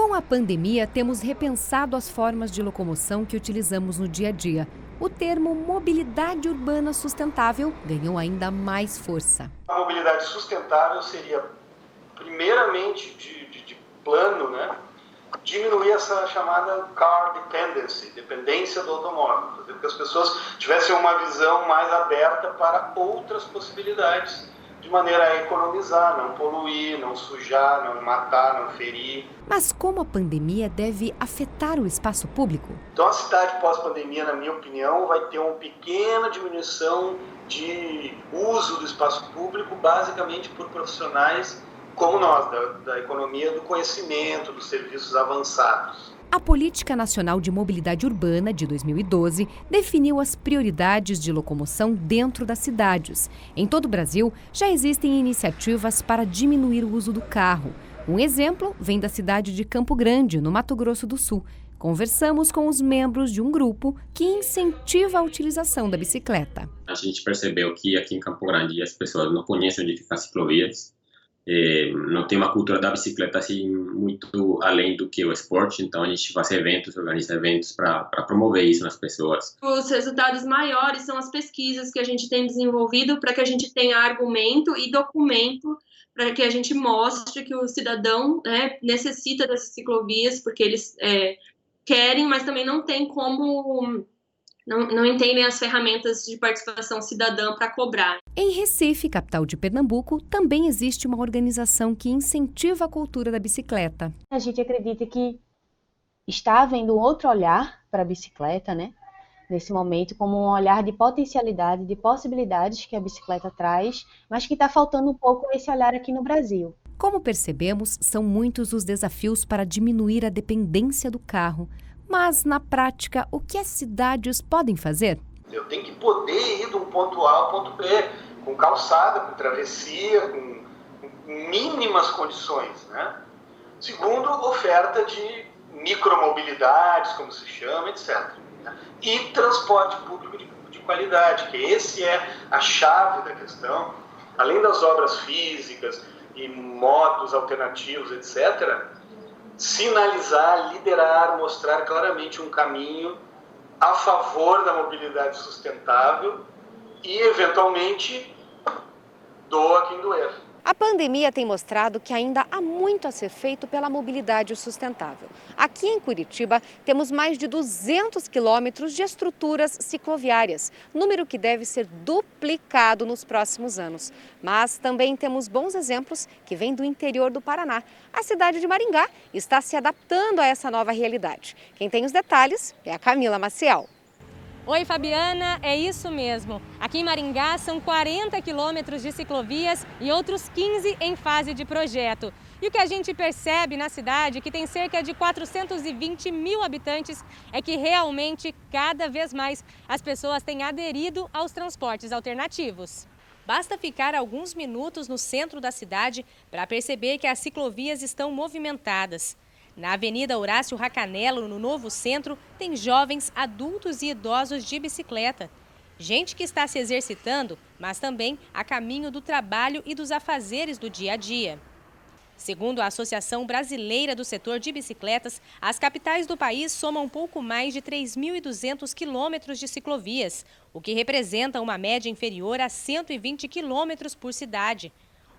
Com a pandemia, temos repensado as formas de locomoção que utilizamos no dia a dia. O termo mobilidade urbana sustentável ganhou ainda mais força. A mobilidade sustentável seria, primeiramente, de plano, né? Diminuir essa chamada car dependency, dependência do automóvel, fazer com que as pessoas tivessem uma visão mais aberta para outras possibilidades, de maneira a economizar, não poluir, não sujar, não matar, não ferir. Mas como a pandemia deve afetar o espaço público? Então a cidade pós-pandemia, na minha opinião, vai ter uma pequena diminuição de uso do espaço público, basicamente por profissionais como nós, da economia do conhecimento, dos serviços avançados. A Política Nacional de Mobilidade Urbana, de 2012, definiu as prioridades de locomoção dentro das cidades. Em todo o Brasil, já existem iniciativas para diminuir o uso do carro. Um exemplo vem da cidade de Campo Grande, no Mato Grosso do Sul. Conversamos com os membros de um grupo que incentiva a utilização da bicicleta. A gente percebeu que aqui em Campo Grande as pessoas não conhecem onde ficam as ciclovias. Não tem uma cultura da bicicleta assim muito além do que o esporte, então a gente faz eventos, organiza eventos para promover isso nas pessoas. Os resultados maiores são as pesquisas que a gente tem desenvolvido para que a gente tenha argumento e documento para que a gente mostre que o cidadão, né, necessita dessas ciclovias, porque eles querem, mas também não tem como... Não entendem as ferramentas de participação cidadã para cobrar. Em Recife, capital de Pernambuco, também existe uma organização que incentiva a cultura da bicicleta. A gente acredita que está havendo outro olhar para a bicicleta, né? Nesse momento, como um olhar de potencialidade, de possibilidades que a bicicleta traz, mas que está faltando um pouco esse olhar aqui no Brasil. Como percebemos, são muitos os desafios para diminuir a dependência do carro. Mas, na prática, o que as cidades podem fazer? Eu tenho que poder ir de um ponto A ao ponto B, com calçada, com travessia, com mínimas condições, né? Segundo, oferta de micromobilidades, como se chama, etc. E transporte público de qualidade, que esse é a chave da questão. Além das obras físicas e modos alternativos, etc., sinalizar, liderar, mostrar claramente um caminho a favor da mobilidade sustentável e, eventualmente, doa quem doer. A pandemia tem mostrado que ainda há muito a ser feito pela mobilidade sustentável. Aqui em Curitiba, temos mais de 200 quilômetros de estruturas cicloviárias, número que deve ser duplicado nos próximos anos. Mas também temos bons exemplos que vêm do interior do Paraná. A cidade de Maringá está se adaptando a essa nova realidade. Quem tem os detalhes é a Camila Maciel. Oi, Fabiana, é isso mesmo. Aqui em Maringá são 40 quilômetros de ciclovias e outros 15 em fase de projeto. E o que a gente percebe na cidade, que tem cerca de 420 mil habitantes, é que realmente, cada vez mais, as pessoas têm aderido aos transportes alternativos. Basta ficar alguns minutos no centro da cidade para perceber que as ciclovias estão movimentadas. Na Avenida Horácio Racanello, no Novo Centro, tem jovens, adultos e idosos de bicicleta. Gente que está se exercitando, mas também a caminho do trabalho e dos afazeres do dia a dia. Segundo a Associação Brasileira do Setor de Bicicletas, as capitais do país somam pouco mais de 3.200 quilômetros de ciclovias, o que representa uma média inferior a 120 quilômetros por cidade.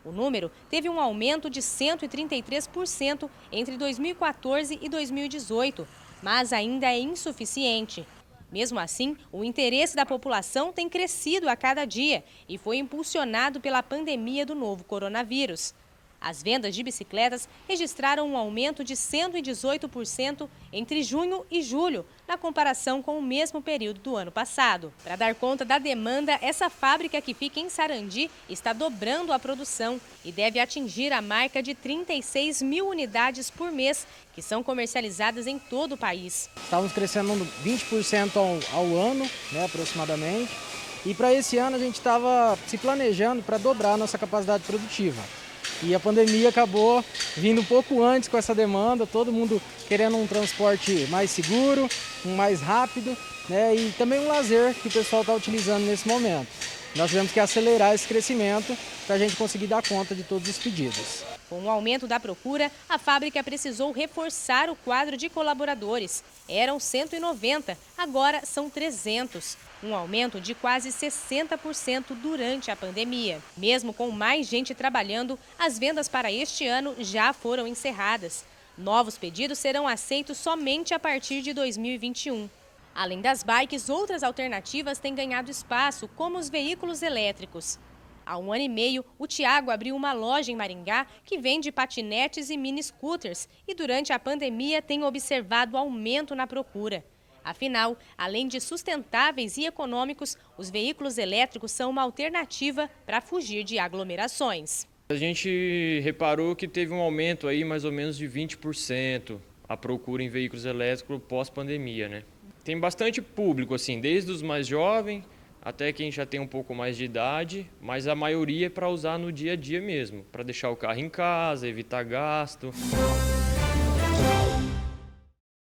O número teve um aumento de 133% entre 2014 e 2018, mas ainda é insuficiente. Mesmo assim, o interesse da população tem crescido a cada dia e foi impulsionado pela pandemia do novo coronavírus. As vendas de bicicletas registraram um aumento de 118% entre junho e julho, na comparação com o mesmo período do ano passado. Para dar conta da demanda, essa fábrica que fica em Sarandi está dobrando a produção e deve atingir a marca de 36 mil unidades por mês, que são comercializadas em todo o país. Estávamos crescendo 20% ao ano, né, aproximadamente, e para esse ano a gente estava se planejando para dobrar a nossa capacidade produtiva. E a pandemia acabou vindo um pouco antes com essa demanda, todo mundo querendo um transporte mais seguro, mais rápido, né, e também um lazer que o pessoal está utilizando nesse momento. Nós tivemos que acelerar esse crescimento para a gente conseguir dar conta de todos os pedidos. Com o aumento da procura, a fábrica precisou reforçar o quadro de colaboradores. Eram 190, agora são 300. Um aumento de quase 60% durante a pandemia. Mesmo com mais gente trabalhando, as vendas para este ano já foram encerradas. Novos pedidos serão aceitos somente a partir de 2021. Além das bikes, outras alternativas têm ganhado espaço, como os veículos elétricos. Há 1 ano e meio, o Tiago abriu uma loja em Maringá que vende patinetes e mini scooters e durante a pandemia tem observado aumento na procura. Afinal, além de sustentáveis e econômicos, os veículos elétricos são uma alternativa para fugir de aglomerações. A gente reparou que teve um aumento aí mais ou menos de 20% a procura em veículos elétricos pós-pandemia, né? Tem bastante público, assim, desde os mais jovens até quem já tem um pouco mais de idade, mas a maioria é para usar no dia a dia mesmo, para deixar o carro em casa, evitar gasto.